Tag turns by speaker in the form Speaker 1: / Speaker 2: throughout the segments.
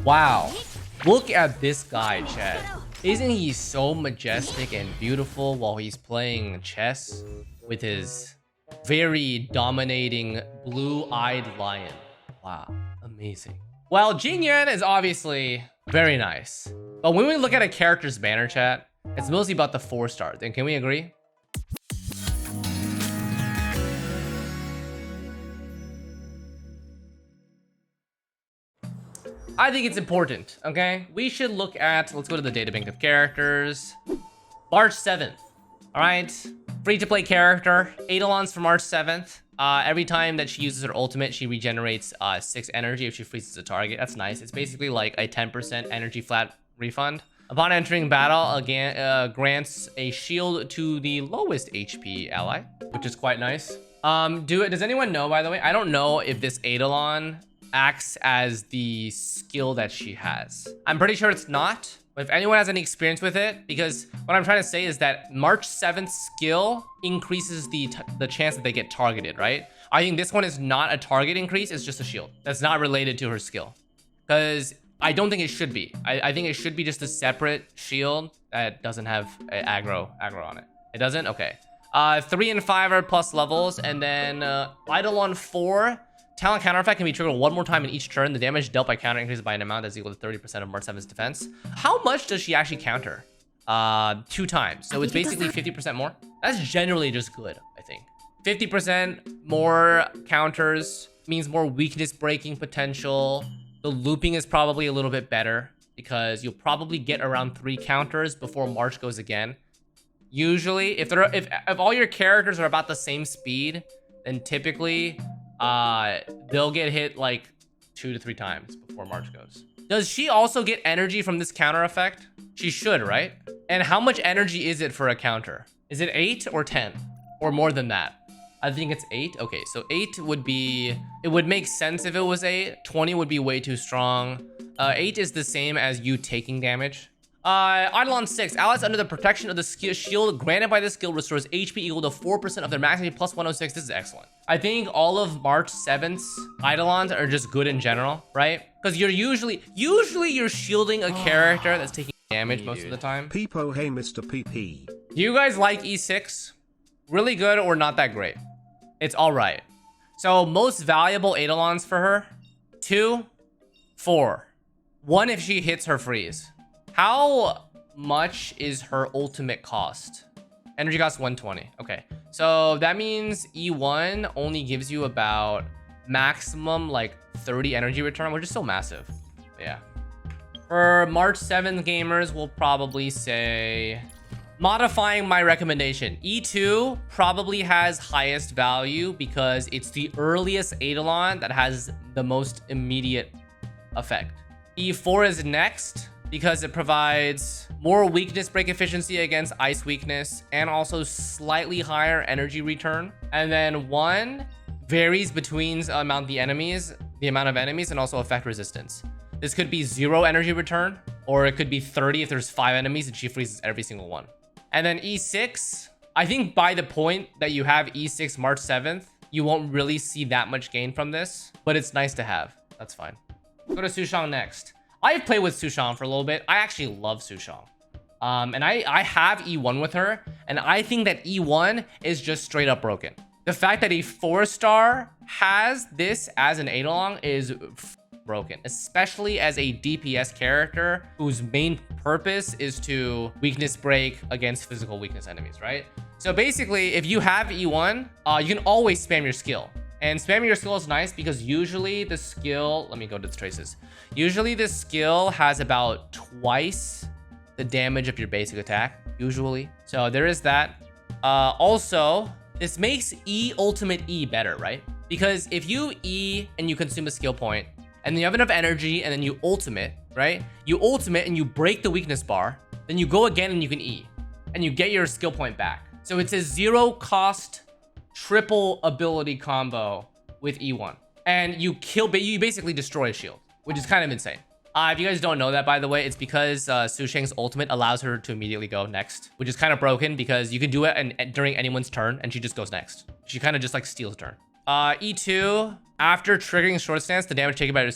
Speaker 1: Wow. Look at this guy, chat. Isn't he so majestic and beautiful while he's playing chess with his very dominating blue-eyed lion? Wow, amazing. Well, Jing Yuan is obviously very nice. But when we look at a character's banner, chat, it's mostly about the 4 stars. And can we agree? I think it's important, okay? We should look at, let's go to the data bank of characters. March 7th, all right? Free-to-play character, Eidolons for March 7th. Every time that she uses her ultimate, she regenerates 6 energy if she freezes a target. That's nice. It's basically like a 10% energy flat refund. Upon entering battle, again, grants a shield to the lowest HP ally, which is quite nice. Does anyone know, by the way? I don't know if this Eidolon acts as the skill that she has. I'm pretty sure it's not, but if anyone has any experience with it, because what I'm trying to say is that March 7th skill increases the chance that they get targeted, right? I think this one is not a target increase, it's just a shield. That's not related to her skill. Because I don't think it should be. I think it should be just a separate shield that doesn't have aggro on it. It doesn't? Okay. 3 and 5 are plus levels, and then Eidolon 4, talent counter effect can be triggered 1 more time in each turn. The damage dealt by counter increases by an amount that's equal to 30% of March 7's defense. How much does she actually counter? 2 times. So it's basically 50% more. That's generally just good, I think. 50% more counters means more weakness breaking potential. The looping is probably a little bit better because you'll probably get around 3 counters before March goes again. Usually, if all your characters are about the same speed, then typically they'll get hit like 2 to 3 times before March goes. Does she also get energy from this counter effect? She should, right? And how much energy is it for a counter? Is it 8 or 10 or more than that? I think it's 8. Okay, so 8 would be, it would make sense if it was 8. 20 would be way too strong. 8 is the same as you taking damage. Eidolon 6. Allies under the protection of the shield granted by this skill restores HP equal to 4% of their max HP plus 106. This is excellent. I think all of March 7th's Eidolons are just good in general, right? Because you're usually you're shielding a character that's taking damage most of the time.
Speaker 2: Peepo, hey Mr. PP.
Speaker 1: Do you guys like E6? Really good or not that great? It's all right. So most valuable Eidolons for her, 2, 4. 1 if she hits her freeze. How much is her ultimate cost? Energy cost 120. Okay, so that means E1 only gives you about maximum like 30 energy return, which is still massive. But yeah. For March 7th gamers, we'll probably say, modifying my recommendation, E2 probably has highest value because it's the earliest Eidolon that has the most immediate effect. E4 is next because it provides more weakness break efficiency against ice weakness and also slightly higher energy return. And then 1 varies between the amount of enemies and also effect resistance. This could be 0 energy return, or it could be 30 if there's 5 enemies and she freezes every single one. And then E6, I think by the point that you have E6 March 7th, you won't really see that much gain from this, but it's nice to have. That's fine. Go to Sushang next. I've played with Sushang for a little bit. I actually love Sushang. And I have E1 with her, and I think that E1 is just straight up broken. The fact that a 4-star has this as an Eidolon is broken, especially as a DPS character whose main purpose is to weakness break against physical weakness enemies, right? So basically, if you have E1, you can always spam your skill. And spamming your skill is nice because usually the skill, let me go to the traces. Usually the skill has about twice the damage of your basic attack, usually. So there is that. Also, this makes E ultimate E better, right? Because if you E and you consume a skill point, and then you have enough energy, and then you ultimate, right? You ultimate and you break the weakness bar, then you go again and you can E, and you get your skill point back. So it's a 0 cost triple ability combo with E1, and you basically destroy a shield, which is kind of insane. If you guys don't know that, by the way, it's because Sushang's ultimate allows her to immediately go next, which is kind of broken because you can do it during anyone's turn and she just goes next. She kind of just like steals a turn. E2, after triggering short stance, the damage taken by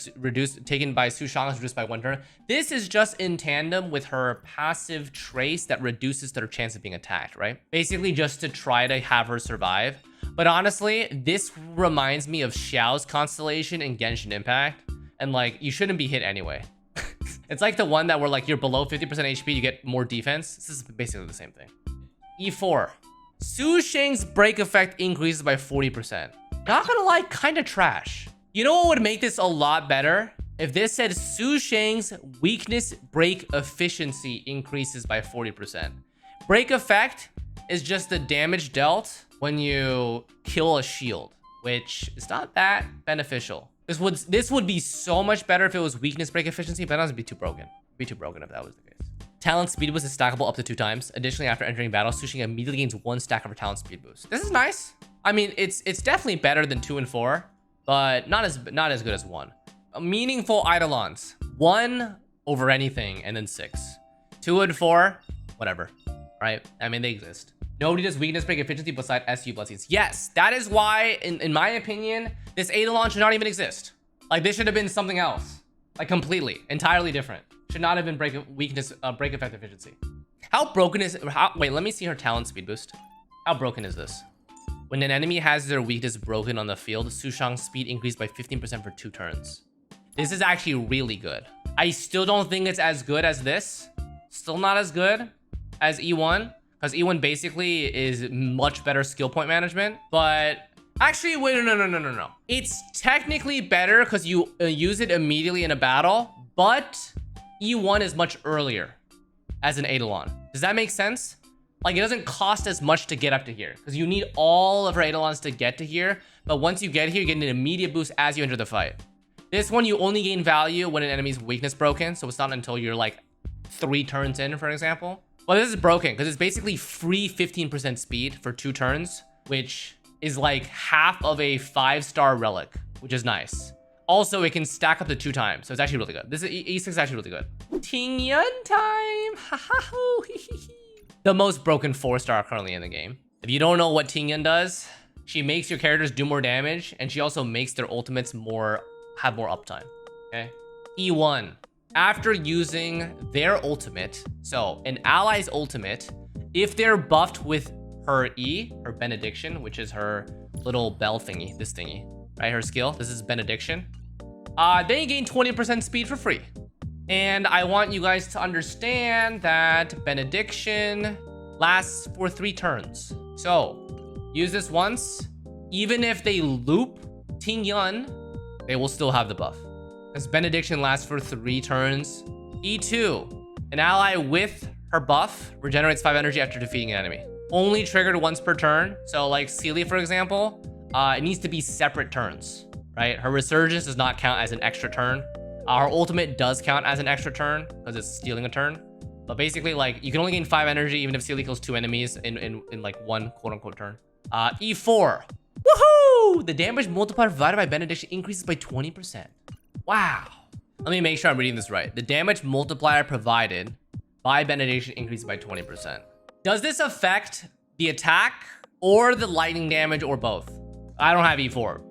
Speaker 1: Sushang is reduced by 1 turn. This is just in tandem with her passive trace that reduces their chance of being attacked, right? Basically just to try to have her survive. But honestly, this reminds me of Xiao's constellation in Genshin Impact. And like, you shouldn't be hit anyway. It's like the one that where like you're below 50% HP, you get more defense. This is basically the same thing. E4. Sushang's break effect increases by 40%. Not gonna lie, kind of trash. You know what would make this a lot better? If this said Sushang's weakness break efficiency increases by 40%. Break effect is just the damage dealt when you kill a shield, which is not that beneficial. This would be so much better if it was weakness break efficiency, but that would be too broken. It'd be too broken if that was the case. Talent speed boost is stackable up to 2 times. Additionally, after entering battle, Sushang immediately gains 1 stack of her talent speed boost. This is nice. I mean, it's definitely better than 2 and 4, but not as good as 1. Meaningful Eidolons. 1 over anything, and then 6. 2 and 4, whatever. Right? I mean, they exist. Nobody does weakness break efficiency beside SU blessings. Yes, that is why, in my opinion, this Eidolon should not even exist. Like, this should have been something else. Like, completely, entirely different. Should not have been break effect efficiency. How broken is... wait, let me see her talent speed boost. How broken is this? When an enemy has their weakness broken on the field, Sushang's speed increased by 15% for 2 turns. This is actually really good. I still don't think it's as good as this. Still not as good as E1. Because E1 basically is much better skill point management. But actually, wait, no. It's technically better because you use it immediately in a battle. But E1 is much earlier as an Eidolon. Does that make sense? Like, it doesn't cost as much to get up to here. Because you need all of her Eidolons to get to here. But once you get here, you get an immediate boost as you enter the fight. This one, you only gain value when an enemy's weakness broken. So it's not until you're like 3 turns in, for example. Well, this is broken because it's basically free 15% speed for 2 turns, which is like half of a 5-star relic, which is nice. Also, it can stack up to 2 times, so it's actually really good. This is E6 is actually really good. Tingyun time! The most broken 4-star currently in the game. If you don't know what Tingyun does, she makes your characters do more damage, and she also makes their ultimates have more uptime. Okay. E1. After using their ultimate, so an ally's ultimate, if they're buffed with her E, her benediction, which is her little bell thingy, this thingy, right? Her skill, this is benediction. They gain 20% speed for free. And I want you guys to understand that benediction lasts for 3 turns. So use this once. Even if they loop Tingyun, they will still have the buff. Because benediction lasts for 3 turns. E2, an ally with her buff regenerates 5 energy after defeating an enemy. Only triggered once per turn. So like Xlice, for example, it needs to be separate turns, right? Her resurgence does not count as an extra turn. Her ultimate does count as an extra turn because it's stealing a turn. But basically, like, you can only gain 5 energy even if Xlice kills 2 enemies in like 1 quote-unquote turn. E4. Woohoo! The damage multiplier provided by benediction increases by 20%. Wow. Let me make sure I'm reading this right. The damage multiplier provided by benediction increases by 20%. Does this affect the attack or the lightning damage or both? I don't have E4, so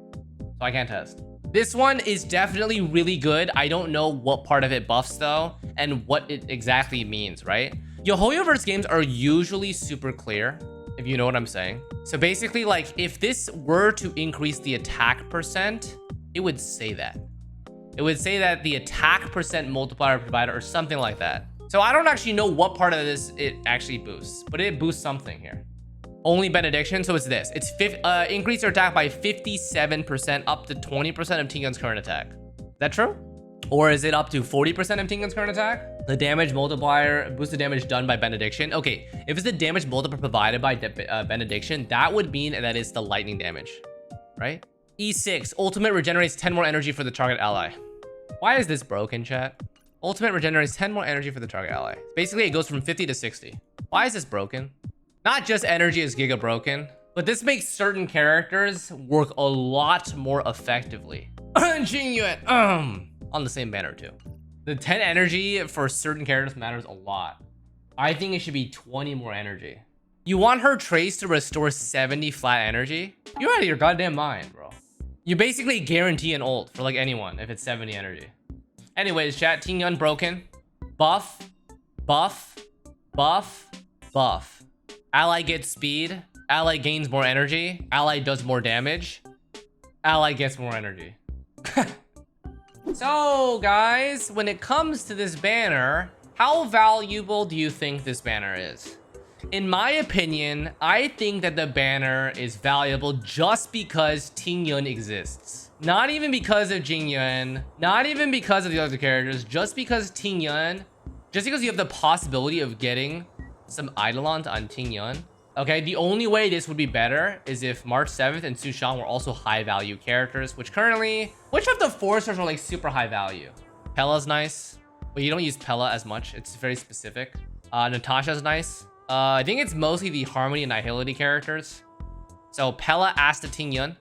Speaker 1: I can't test. This one is definitely really good. I don't know what part of it buffs though, and what it exactly means, right? YoHoYoverse games are usually super clear, if you know what I'm saying. So basically, like, if this were to increase the attack percent, it would say that. It would say that the attack percent multiplier provider or something like that. So I don't actually know what part of this it actually boosts, but it boosts something here. Only benediction, so it's this. It's increase your attack by 57% up to 20% of Tingyun's current attack. Is that true? Or is it up to 40% of Tingyun's current attack? The damage multiplier boosts the damage done by benediction. Okay, if it's the damage multiplier provided by benediction, that would mean that it's the lightning damage, right? E6, ultimate regenerates 10 more energy for the target ally. Why is this broken, chat? Ultimate regenerates 10 more energy for the target ally. Basically, it goes from 50 to 60. Why is this broken? Not just energy is giga broken, but this makes certain characters work a lot more effectively. JING YUAN, on the same banner too. The 10 energy for certain characters matters a lot. I think it should be 20 more energy. You want her trace to restore 70 flat energy? You're out of your goddamn mind, bro. You basically guarantee an ult for like anyone if it's 70 energy. Anyways, chat, Tingyun broken. Buff, buff, buff, buff. Ally gets speed. Ally gains more energy. Ally does more damage. Ally gets more energy. So, guys, when it comes to this banner, how valuable do you think this banner is? In my opinion, I think that the banner is valuable just because Tingyun exists. Not even because of Jing Yuan, not even because of the other characters, just because Tingyun, just because you have the possibility of getting some Eidolons on Tingyun. Okay, the only way this would be better is if March 7th and Sushang were also high value characters, which currently, which of the 4 stars are like super high value? Pella's nice, but you don't use Pella as much. It's very specific. Natasha's nice. I think it's mostly the Harmony and Nihility characters. So Pella, Asta, Tingyun.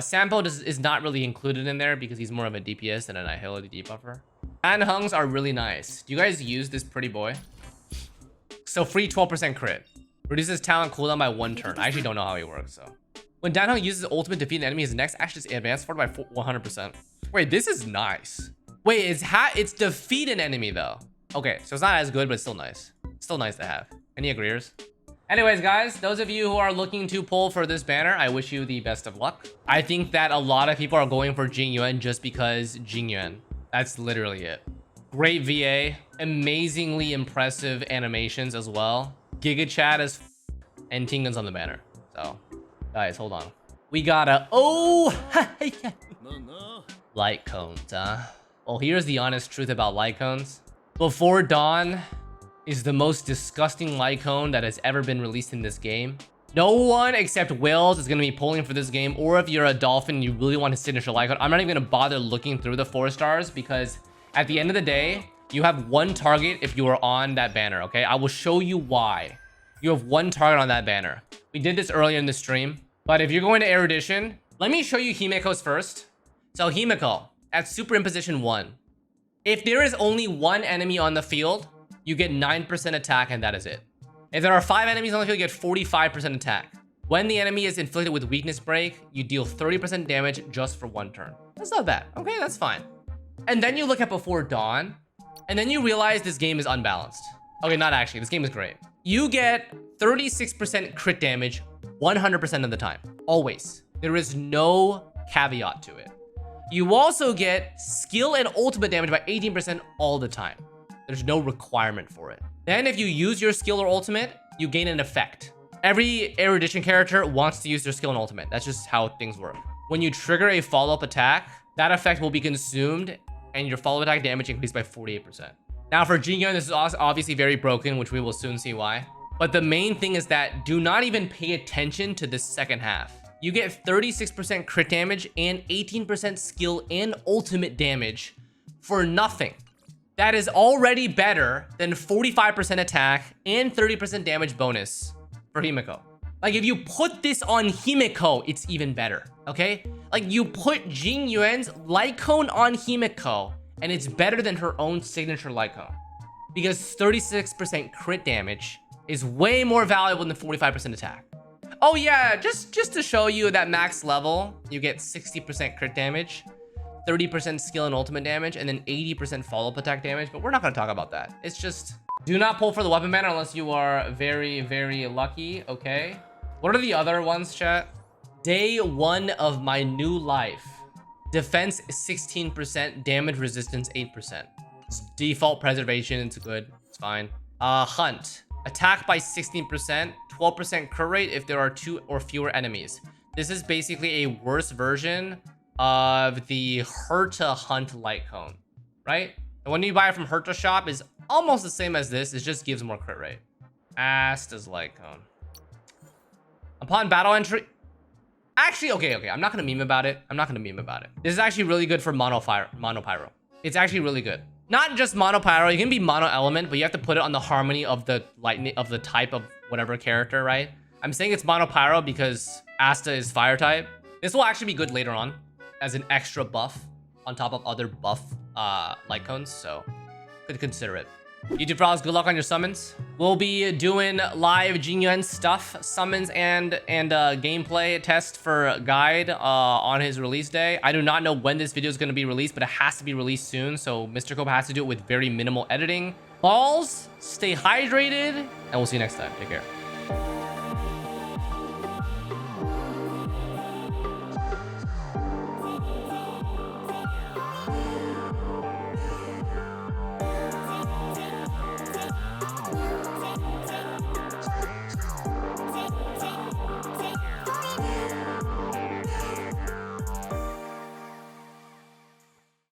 Speaker 1: Sampo is not really included in there because he's more of a DPS than a Nihility debuffer. And Hungs are really nice. Do you guys use this pretty boy? So free 12% crit. Reduces talent cooldown by 1 turn. I actually don't know how he works, so. When Dan Hung uses ultimate defeat an enemy, his next action is advanced forward by 100%. Wait, this is nice. Wait, it's defeat an enemy though. Okay, so it's not as good, but it's still nice. Still nice to have. Any agreeers? Anyways, guys, those of you who are looking to pull for this banner, I wish you the best of luck. I think that a lot of people are going for Jing Yuan just because Jing Yuan. That's literally it. Great VA, amazingly impressive animations as well. Giga Chat is and Tingyun's on the banner. So, guys, hold on. We gotta light cones, huh? Well, here's the honest truth about light cones. Before Dawn is the most disgusting light cone that has ever been released in this game. No one except Whales is gonna be pulling for this game, or if you're a Dolphin and you really want a signature light cone, I'm not even gonna bother looking through the 4 stars because at the end of the day, you have 1 target if you are on that banner, okay? I will show you why. You have 1 target on that banner. We did this earlier in the stream, but if you're going to Erudition, let me show you Himiko's first. So Himiko, at Super Imposition 1, if there is only 1 enemy on the field, you get 9% attack and that is it. If there are 5 enemies on the field, you get 45% attack. When the enemy is inflicted with Weakness Break, you deal 30% damage just for 1 turn. That's not bad, okay? That's fine. And then you look at Before Dawn, and then you realize this game is unbalanced. Okay, not actually, this game is great. You get 36% crit damage 100% of the time, always. There is no caveat to it. You also get skill and ultimate damage by 18% all the time. There's no requirement for it. Then if you use your skill or ultimate, you gain an effect. Every Erudition character wants to use their skill and ultimate. That's just how things work. When you trigger a follow-up attack, that effect will be consumed and your follow-up attack damage increased by 48%. Now for Jing Yuan, this is obviously very broken, which we will soon see why. But the main thing is that do not even pay attention to the second half. You get 36% crit damage and 18% skill and ultimate damage for nothing. That is already better than 45% attack and 30% damage bonus for Himiko. Like if you put this on Himiko, it's even better, okay? Like you put Jing Yuan's light cone on Himiko and it's better than her own signature light cone. Because 36% crit damage is way more valuable than 45% attack. Oh yeah, just to show you that max level, you get 60% crit damage, 30% skill and ultimate damage, and then 80% follow-up attack damage, but we're not gonna talk about that. It's just, do not pull for the weapon banner unless you are very, very lucky, okay? What are the other ones, chat? Day 1 of my new life. Defense 16%, damage resistance 8%. It's default preservation, it's good, it's fine. Hunt. Attack by 16%, 12% crit rate if there are 2 or fewer enemies. This is basically a worse version of the Herta Hunt light cone, right? And when you buy it from Herta shop, is almost the same as this. It just gives more crit rate. Asta's light cone. Upon battle entry, actually, okay. I'm not gonna meme about it. This is actually really good for mono pyro. It's actually really good. Not just mono pyro. You can be mono element, but you have to put it on the harmony of the lightning of the type of whatever character, right? I'm saying it's mono pyro because Asta is fire type. This will actually be good later on as an extra buff on top of other buff light cones, so could consider it. YouTube Files, good luck on your summons. We'll be doing live JING YUAN stuff, summons and gameplay test for Guide on his release day. I do not know when this video is going to be released, but it has to be released soon. So Mr. Cope has to do it with very minimal editing. Balls, stay hydrated, and we'll see you next time. Take care.